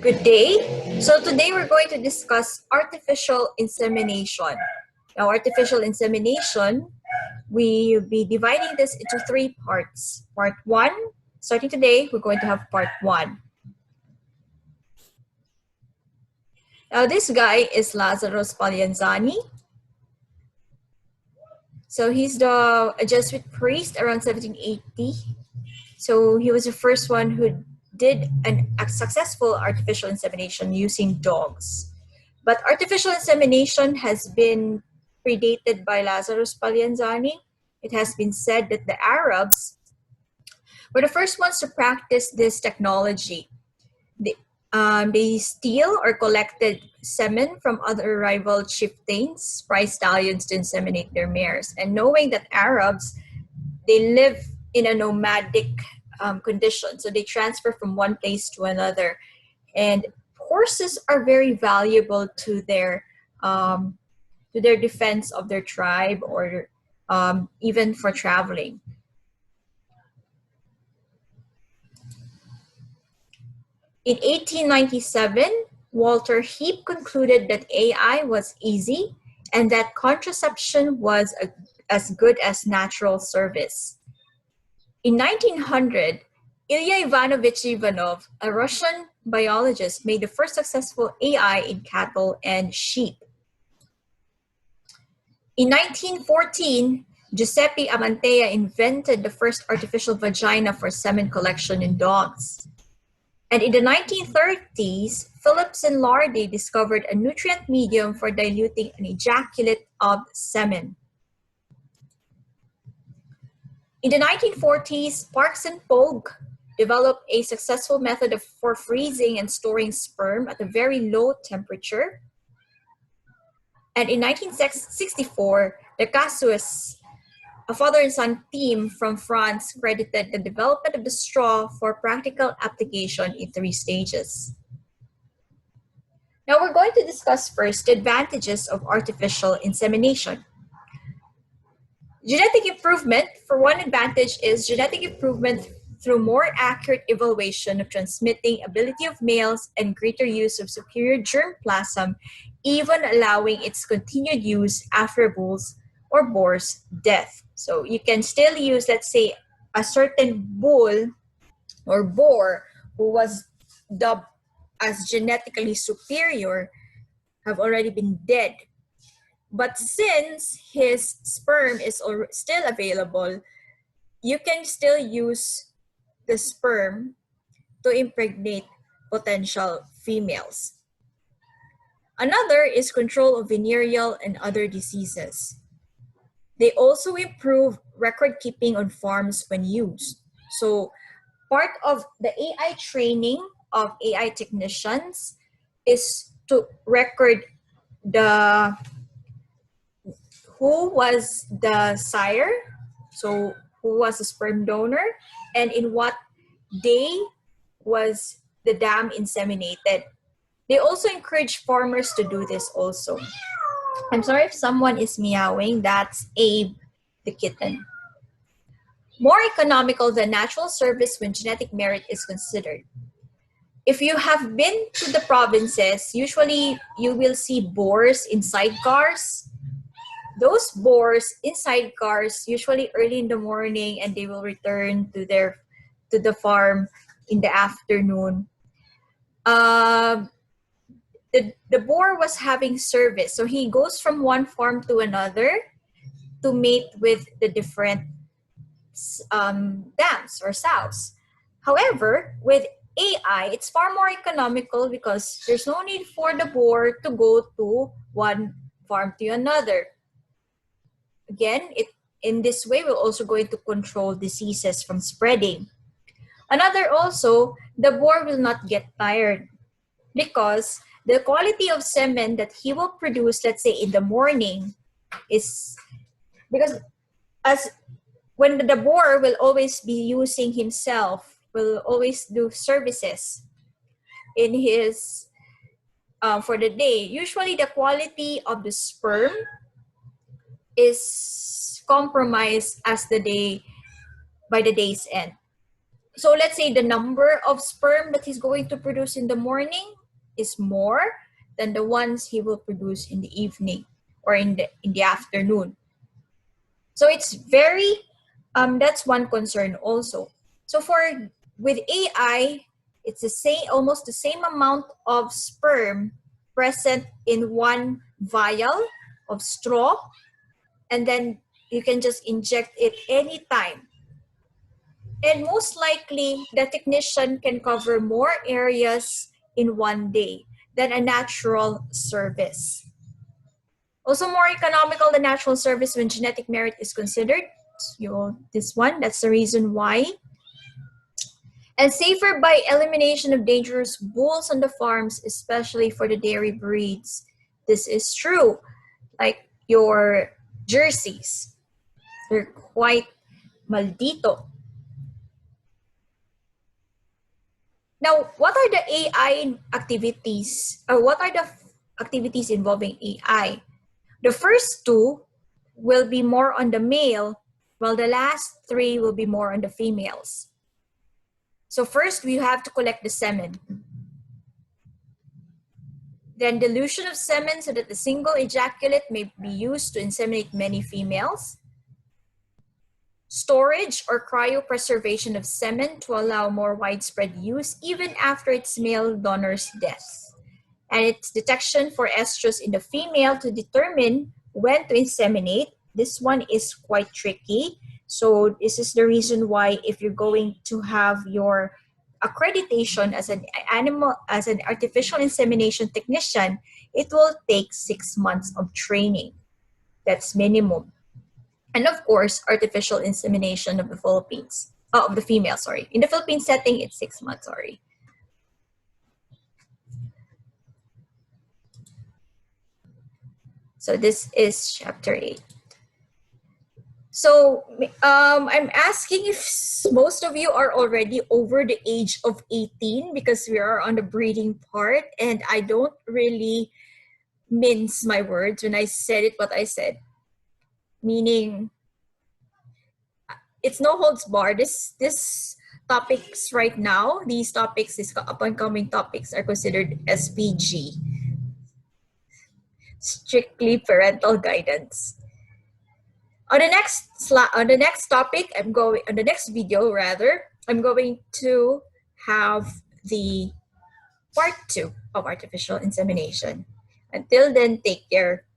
Good day. So today we're going to discuss artificial insemination. Now, artificial insemination, we'll be dividing this into three parts. Part one, starting today, we're going to have part one. Now, this guy is Lazzaro Spallanzani. So he's a Jesuit priest around 1780. So he was the first one who did a successful artificial insemination using dogs. But artificial insemination has been predated by Lazarus Spallanzani. It has been said that the Arabs were the first ones to practice this technology. They steal or collected semen from other rival chieftains, prize stallions, to inseminate their mares. And knowing that Arabs, they live in a nomadic condition, so they transfer from one place to another, and horses are very valuable to their defense of their tribe, or even for traveling. In 1897, Walter Heap concluded that AI was easy and that contraception was as good as natural service. In 1900, Ilya Ivanovich Ivanov, a Russian biologist, made the first successful AI in cattle and sheep. In 1914, Giuseppe Amantea invented the first artificial vagina for semen collection in dogs. And in the 1930s, Phillips and Lardy discovered a nutrient medium for diluting an ejaculate of semen. In the 1940s, Parkes and Pogue developed a successful method for freezing and storing sperm at a very low temperature. And in 1964, the Casuis, a father and son team from France, credited the development of the straw for practical application in 3 stages. Now we're going to discuss first the advantages of artificial insemination. Genetic improvement, for one advantage, is genetic improvement through more accurate evaluation of transmitting ability of males and greater use of superior germplasm, even allowing its continued use after a bull's or boar's death. So you can still use, let's say, a certain bull or boar who was dubbed as genetically superior have already been dead. But since his sperm is still available, you can still use the sperm to impregnate potential females. Another is control of venereal and other diseases. They also improve record keeping on farms when used. So part of the AI training of AI technicians is to record who was the sire, so who was the sperm donor, and in what day was the dam inseminated. They also encourage farmers to do this also. I'm sorry if someone is meowing, that's Abe, the kitten. More economical than natural service when genetic merit is considered. If you have been to the provinces, usually you will see boars in sidecars. Those boars in sidecars, usually early in the morning, and they will return to the farm in the afternoon. The boar was having service. So he goes from one farm to another to mate with the different dams or sows. However, with AI, it's far more economical because there's no need for the boar to go to one farm to another. Again, in this way, we're also going to control diseases from spreading. Another also, the boar will not get tired because the quality of semen that he will produce, let's say in the morning, is because when the boar will always be using himself, will always do services in his for the day. Usually the quality of the sperm is compromised by the day's end. So let's say the number of sperm that he's going to produce in the morning is more than the ones he will produce in the evening or in the afternoon. So it's very that's one concern also. So with AI, it's the same, almost the same amount of sperm present in one vial of straw, and then you can just inject it anytime. And most likely, the technician can cover more areas in one day than a natural service. Also more economical than natural service when genetic merit is considered. This one, that's the reason why. And safer by elimination of dangerous bulls on the farms, especially for the dairy breeds. This is true. Like your jerseys, they're quite maldito. Now, what are the AI activities, or what are the activities involving AI? The first two will be more on the male, while the last three will be more on the females. So first, we have to collect the semen. Then dilution of semen so that the single ejaculate may be used to inseminate many females. Storage or cryopreservation of semen to allow more widespread use even after its male donor's death. And its detection for estrus in the female to determine when to inseminate. This one is quite tricky. So this is the reason why if you're going to have your accreditation as an artificial insemination technician, it will take 6 months of training. That's minimum. And of course, artificial insemination of the Philippines, of the female, sorry. In the Philippine setting, it's 6 months, sorry. So this is chapter 8. So I'm asking if most of you are already over the age of 18 because we are on the breeding part, and I don't really mince my words when I said it what I said. Meaning, it's no holds bar. This topics right now, these topics, these up-and-coming topics are considered SPG, strictly parental guidance. On the next topic, on the next video rather, I'm going to have the part 2 of artificial insemination. Until then, take care.